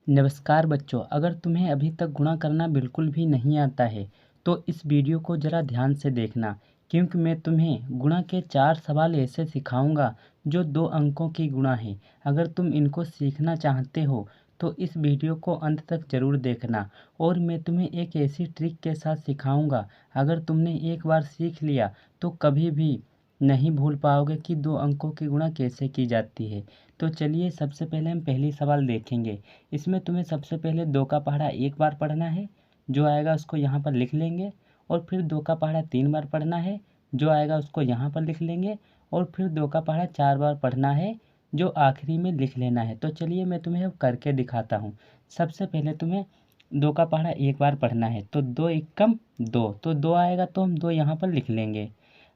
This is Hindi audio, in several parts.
नमस्कार बच्चों, अगर तुम्हें अभी तक गुणा करना बिल्कुल भी नहीं आता है तो इस वीडियो को ज़रा ध्यान से देखना, क्योंकि मैं तुम्हें गुणा के 4 सवाल ऐसे सिखाऊंगा जो 2 अंकों की गुणा है। अगर तुम इनको सीखना चाहते हो तो इस वीडियो को अंत तक ज़रूर देखना। और मैं तुम्हें एक ऐसी ट्रिक के साथ सिखाऊंगा, अगर तुमने एक बार सीख लिया तो कभी भी नहीं भूल पाओगे कि 2 अंकों की गुणा कैसे की जाती है। तो चलिए सबसे पहले हम पहली सवाल देखेंगे। इसमें तुम्हें सबसे पहले 2 का पहाड़ा एक बार पढ़ना है, जो आएगा उसको यहाँ पर लिख लेंगे। और फिर 2 का पहाड़ा 3 बार पढ़ना है, जो आएगा उसको यहाँ पर लिख लेंगे। और फिर 2 का पहाड़ा 4 बार पढ़ना है, जो आखिरी में लिख लेना है। तो चलिए मैं तुम्हें अब करके दिखाता हूँ। सबसे पहले तुम्हें 2 का पहाड़ा एक बार पढ़ना है, तो 2 एकम 2, तो 2 आएगा तो हम 2 यहाँ पर लिख लेंगे।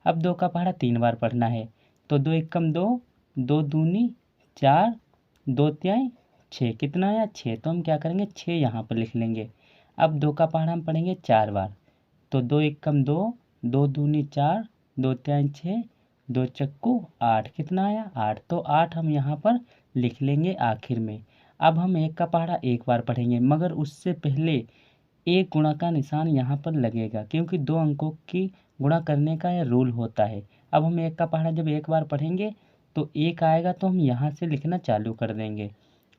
अब 2 का पहाड़ा 3 बार पढ़ना है, तो 2 एकम 2, 2 दूनी 4, 2 तिहाई 6, कितना आया 6, तो हम क्या करेंगे 6 यहाँ पर लिख लेंगे। अब 2 का पहाड़ा हम पढ़ेंगे 4 बार, तो 2 एकम 2, 2 दूनी 4, 2 तिहाई 6, 2 चक्कू 8, कितना आया 8, तो 8 हम यहाँ पर लिख लेंगे आखिर में। अब हम 1 का पहाड़ा एक बार पढ़ेंगे, मगर उससे पहले एक गुणा का निशान यहाँ पर लगेगा, क्योंकि 2 अंकों की गुणा करने का यह रूल होता है। अब हम 1 का पहाड़ा जब एक बार पढ़ेंगे तो 1 आएगा तो हम यहाँ से लिखना चालू कर देंगे।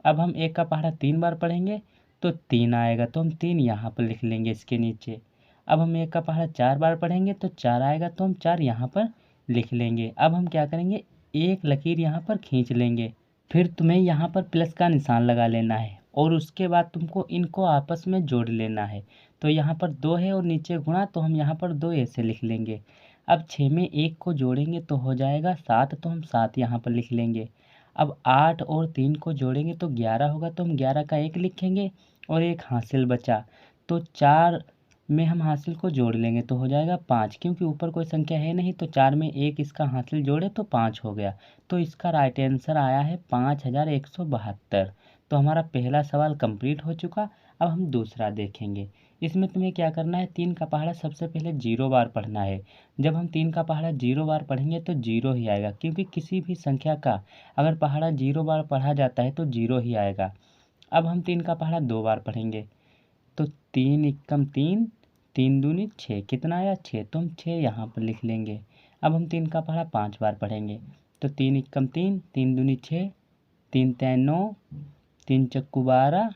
अब हम 1 का पहाड़ा 3 बार पढ़ेंगे तो 3 आएगा तो हम 3 यहाँ पर लिख लेंगे इसके नीचे। अब हम 1 का पहाड़ा 4 बार पढ़ेंगे तो 4 आएगा तो हम 4 यहाँ पर लिख लेंगे। अब हम क्या करेंगे, एक लकीर यहाँ पर खींच लेंगे। फिर तुम्हें यहाँ पर प्लस का निशान लगा लेना है और उसके बाद तुमको इनको आपस में जोड़ लेना है। तो यहाँ पर 2 है और नीचे गुणा, तो हम यहाँ पर 2 ऐसे लिख लेंगे। अब 6 में 1 को जोड़ेंगे तो हो जाएगा 7, तो हम 7 यहाँ पर लिख लेंगे। अब 8 और 3 को जोड़ेंगे तो 11 होगा, तो हम 11 का 1 लिखेंगे और एक हासिल बचा, तो 4 में हम हासिल को जोड़ लेंगे तो हो जाएगा 5, क्योंकि ऊपर कोई संख्या है नहीं तो 4 में 1 इसका हासिल जोड़े तो 5 हो गया। तो इसका राइट आंसर आया है 5172। तो हमारा पहला सवाल कंप्लीट हो चुका। अब हम दूसरा देखेंगे। इसमें तुम्हें क्या करना है, 3 का पहाड़ा सबसे पहले 0 बार पढ़ना है। जब हम 3 का पहाड़ा 0 बार पढ़ेंगे तो 0 ही आएगा, क्योंकि किसी भी संख्या का अगर पहाड़ा 0 बार पढ़ा जाता है तो 0 ही आएगा। अब हम 3 का पहाड़ा 2 बार पढ़ेंगे, तो 3 एकम 3, 3 दूनी 6, कितना आया 6, तो हम 6 यहाँ पर लिख लेंगे। अब हम 3 का पहाड़ा 5 बार पढ़ेंगे, तो 3 एकम 3, 3 दूनी 6, 3 तिहाई 9, 3 चक्कू 12,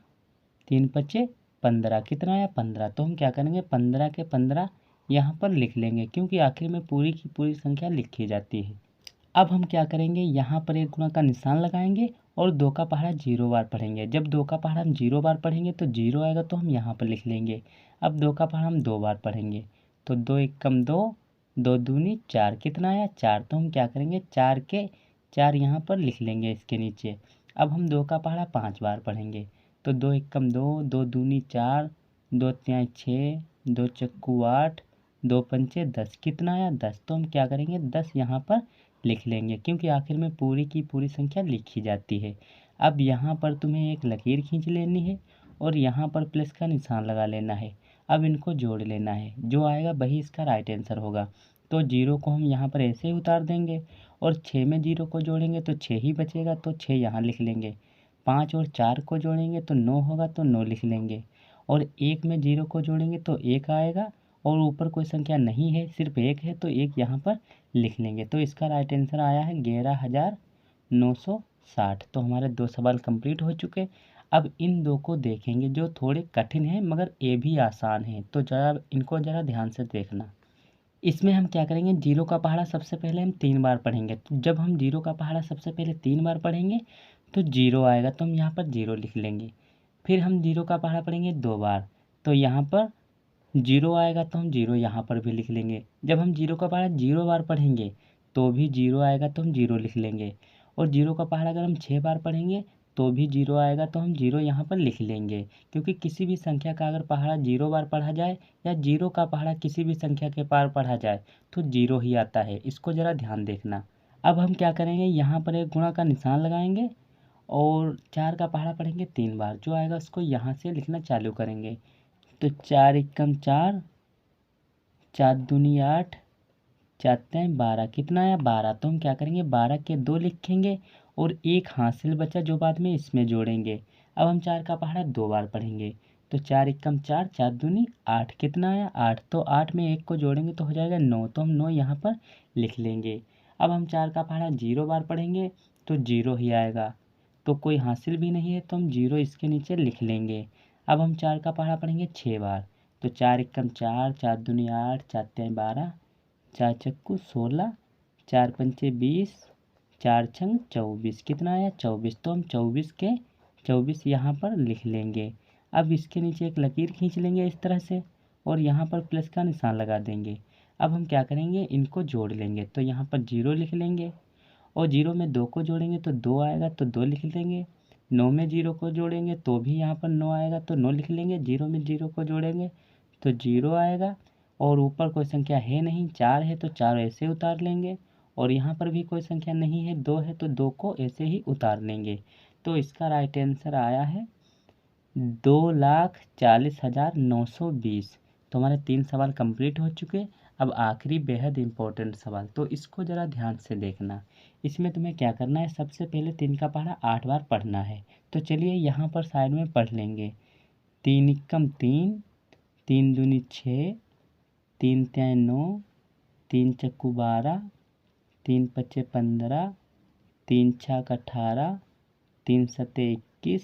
3 पचे 15, कितना आया 15, तो हम क्या करेंगे 15 के 15 यहाँ पर लिख लेंगे, क्योंकि आखिर में पूरी की पूरी संख्या लिखी जाती है। अब हम क्या करेंगे, यहाँ पर एक गुणा का निशान लगाएंगे और 2 का पहाड़ा 0 बार पढ़ेंगे। जब 2 का पहाड़ा हम 0 बार पढ़ेंगे तो 0 आएगा तो हम यहाँ पर लिख लेंगे। अब 2 का पहाड़ा हम 2 बार पढ़ेंगे, तो 2 एकम 2, 2 दूनी 4, कितना आया 4, तो हम क्या करेंगे 4 के 4 यहाँ पर लिख लेंगे इसके नीचे। अब हम 2 का पहाड़ा 5 बार पढ़ेंगे, तो 2 एकम 2, 2 दूनी 4, 2 तिहाई 6, 2 चक्कू 8, 2 पंचे 10, कितना आया 10, तो हम क्या करेंगे 10 यहाँ पर लिख लेंगे, क्योंकि आखिर में पूरी की पूरी संख्या लिखी जाती है। अब यहाँ पर तुम्हें एक लकीर खींच लेनी है और यहाँ पर प्लस का निशान लगा लेना है। अब इनको जोड़ लेना है, जो आएगा वही इसका राइट आंसर होगा। तो 0 को हम यहाँ पर ऐसे ही उतार देंगे और 6 में 0 को जोड़ेंगे तो 6 ही बचेगा, तो 6 यहाँ लिख लेंगे। 5 और 4 को जोड़ेंगे तो 9 होगा, तो 9 लिख लेंगे। और 1 में 0 को जोड़ेंगे तो 1 आएगा, और ऊपर कोई संख्या नहीं है सिर्फ 1 है, तो 1 यहाँ पर लिख लेंगे। तो इसका राइट आंसर आया है 11,960। तो हमारे 2 सवाल कंप्लीट हो चुके। अब इन 2 को देखेंगे जो थोड़े कठिन हैं, मगर ये भी आसान हैं, तो ज़रा इनको ज़रा ध्यान से देखना। इसमें हम क्या करेंगे, 0 का पहाड़ा सबसे पहले हम 3 बार पढ़ेंगे, तो जब हम 0 का पहाड़ा सबसे पहले 3 बार पढ़ेंगे तो 0 आएगा, तो हम यहाँ पर 0 लिख लेंगे। फिर हम 0 का पहाड़ा पढ़ेंगे 2 बार, तो यहाँ पर 0 आएगा तो हम 0 यहाँ पर भी लिख लेंगे। जब हम 0 का पहाड़ा 0 बार पढ़ेंगे तो भी 0 आएगा तो हम 0 लिख लेंगे। और 0 का पहाड़ा अगर हम 6 बार पढ़ेंगे तो भी 0 आएगा तो हम 0 यहाँ पर लिख लेंगे, क्योंकि किसी भी संख्या का अगर पहाड़ा 0 बार पढ़ा जाए या 0 का पहाड़ा किसी भी संख्या के पार पढ़ा जाए तो 0 ही आता है। इसको ज़रा ध्यान देखना। अब हम क्या करेंगे, यहाँ पर एक गुणा का निशान लगाएंगे और 4 का पहाड़ा पढ़ेंगे 3 बार, जो आएगा उसको यहाँ से लिखना चालू करेंगे। तो 4 एकम 4, 4 दूनी 8, 4 तिहाई 12, कितना आया 12, तो हम क्या करेंगे 12 के 2 लिखेंगे और एक हासिल बचा जो बाद में इसमें जोड़ेंगे। अब हम 4 का पहाड़ा 2 बार पढ़ेंगे। तो 4 एकम 4, 4 दूनी 8, कितना आया 8। तो 8 में 1 को जोड़ेंगे तो हो जाएगा 9, तो हम 9 यहाँ पर लिख लेंगे। अब हम 4 का पहाड़ा 0 बार पढ़ेंगे तो 0 ही आएगा। तो कोई हासिल भी नहीं है तो हम 0 इसके नीचे लिख लेंगे। अब हम 4 का पहाड़ा पढ़ेंगे 6 बार। तो 4 एकम 4, 4 दूनी 8, 4 तिहाई 12, 4 चक्कू 16, 4 पंचे 20, 4 छंग 24, कितना आया 24। तो हम 24 के 24 यहाँ पर लिख लेंगे। अब इसके नीचे एक लकीर खींच लेंगे इस तरह से और यहाँ पर प्लस का निशान लगा देंगे। अब हम क्या करेंगे, इनको जोड़ लेंगे। तो यहाँ पर 0 लिख लेंगे और 0 में 2 को जोड़ेंगे तो 2 आएगा तो 2 लिख लेंगे। 9 में 0 को जोड़ेंगे तो भी यहाँ पर 9 आएगा तो 9 लिख लेंगे। 0 में 0 को जोड़ेंगे तो 0 आएगा और ऊपर कोई संख्या है नहीं, 4 है तो 4 ऐसे उतार लेंगे और यहाँ पर भी कोई संख्या नहीं है, 2 है तो 2 को ऐसे ही उतार लेंगे। तो इसका राइट आंसर आया है 2,40,920। तो हमारे 3 सवाल कंप्लीट हो चुके। अब आखिरी बेहद इम्पोर्टेंट सवाल, तो इसको ज़रा ध्यान से देखना। इसमें तुम्हें क्या करना है, सबसे पहले 3 का पहाड़ा 8 बार पढ़ना है। तो चलिए यहाँ पर साइड में पढ़ लेंगे। 3 एकम 3, 3 दूनी 6, 3 तिहाई 9, 3 चक्कू 12, 3 पच्चे 15, 3 छक 18, 3 सत्ते 21,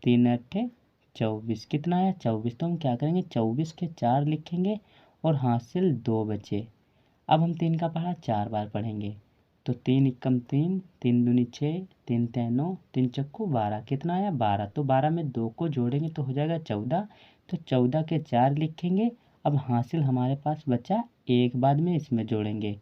3 अट्ठे 24, कितना आया 24। तो हम क्या करेंगे, 24 के 4 लिखेंगे और हासिल 2 बचे। अब हम 3 का पहाड़ा 4 बार पढ़ेंगे। तो 3 एकम 3, 3 दूनी 6, 3 तिहाई 9, 3 चक्कू 12, कितना आया 12। तो 12 में 2 को जोड़ेंगे तो हो जाएगा 14। तो 14 के 4 लिखेंगे। अब हासिल हमारे पास बचा एक, बाद में इसमें जोड़ेंगे।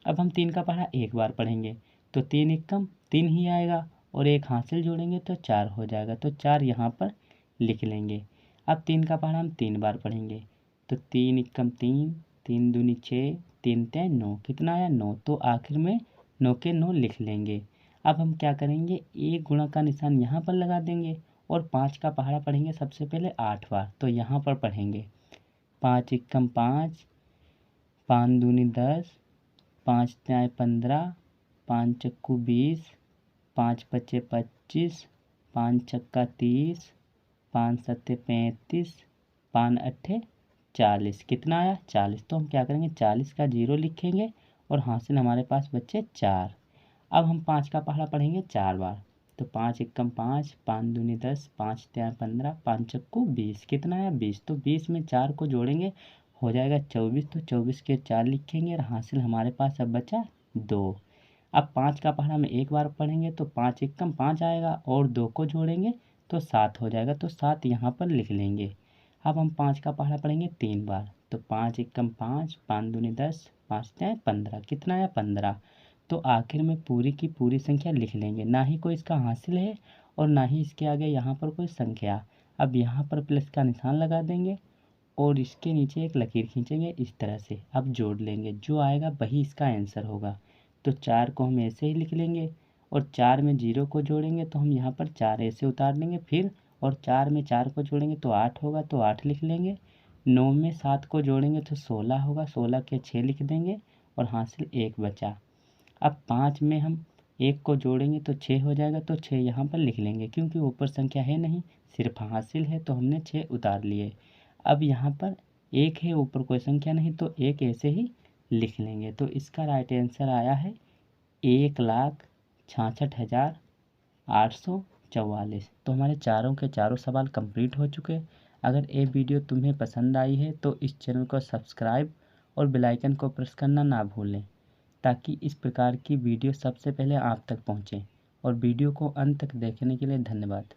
अब हम 3 का पहाड़ा 1 बार पढ़ेंगे। तो 3 एकम 3 ही आएगा और एक हासिल जोड़ेंगे तो 4 हो जाएगा। तो 4 यहाँ पर लिख लेंगे। अब 3 का पहाड़ा हम 3 बार पढ़ेंगे। तो 3 एकम 3, 3 दूनी 6, 3 तिहाई 9, कितना आया 9। तो आखिर में 9 के 9 लिख लेंगे। अब हम क्या करेंगे, एक गुणा का निशान यहाँ पर लगा देंगे और 5 का पहाड़ा पढ़ेंगे सबसे पहले 8 बार। तो यहाँ पर पढ़ेंगे 5 एकम 5, 5 दूनी 10, 5 तिहाई 15, 5 चक्कू 20, 5 पच्चे 25, 5 छक्का 30, 5 सत्ते 35, 5 अट्ठे 40, कितना आया 40। तो हम क्या करेंगे, 40 का 0 लिखेंगे और हासिल हमारे पास बचे 4। अब हम 5 का पहाड़ा पढ़ेंगे 4 बार। तो 5 एकम 5, 5 दूनी 10, 5 तिहाई 15, 5 चक्कू 20, कितना आया 20। तो 20 में 4 को जोड़ेंगे हो जाएगा 24। तो 24 के 4 लिखेंगे और हासिल हमारे पास अब बचा 2। अब 5 का पहाड़ा में 1 बार पढ़ेंगे तो 5 एकम 5 आएगा और 2 को जोड़ेंगे तो 7 हो जाएगा। तो 7 यहाँ पर लिख लेंगे। अब हम 5 का पहाड़ा पढ़ेंगे 3 बार। तो 5 एकम 5, 5 दूनी 10, 5 तिहाई 15, कितना आया 15। तो आखिर में पूरी की पूरी संख्या लिख लेंगे। ना ही कोई इसका हासिल है और ना ही इसके आगे यहाँ पर कोई संख्या। अब यहाँ पर प्लस का निशान लगा देंगे और इसके नीचे एक लकीर खींचेंगे इस तरह से। अब जोड़ लेंगे, जो आएगा वही इसका आंसर होगा। तो 4 को हम ऐसे ही लिख लेंगे और 4 में 0 को जोड़ेंगे तो हम यहाँ पर 4 ऐसे उतार लेंगे फिर, और 4 में 4 को जोड़ेंगे तो 8 होगा तो 8 लिख लेंगे। 9 में 7 को जोड़ेंगे तो 16 होगा, 16 के 6 लिख देंगे और हासिल 1 बचा। अब 5 में हम 1 को जोड़ेंगे तो 6 हो जाएगा। तो 6 यहाँ पर लिख लेंगे, क्योंकि ऊपर संख्या है नहीं, सिर्फ हासिल है तो हमने 6 उतार लिए। अब यहाँ पर 1 है, ऊपर कोई संख्या नहीं तो 1 ऐसे ही लिख लेंगे। तो इसका राइट आंसर आया है 1,66,844। तो हमारे चारों के चारों सवाल कंप्लीट हो चुके। अगर ये वीडियो तुम्हें पसंद आई है तो इस चैनल को सब्सक्राइब और बेल आइकन को प्रेस करना ना भूलें, ताकि इस प्रकार की वीडियो सबसे पहले आप तक पहुँचे। और वीडियो को अंत तक देखने के लिए धन्यवाद।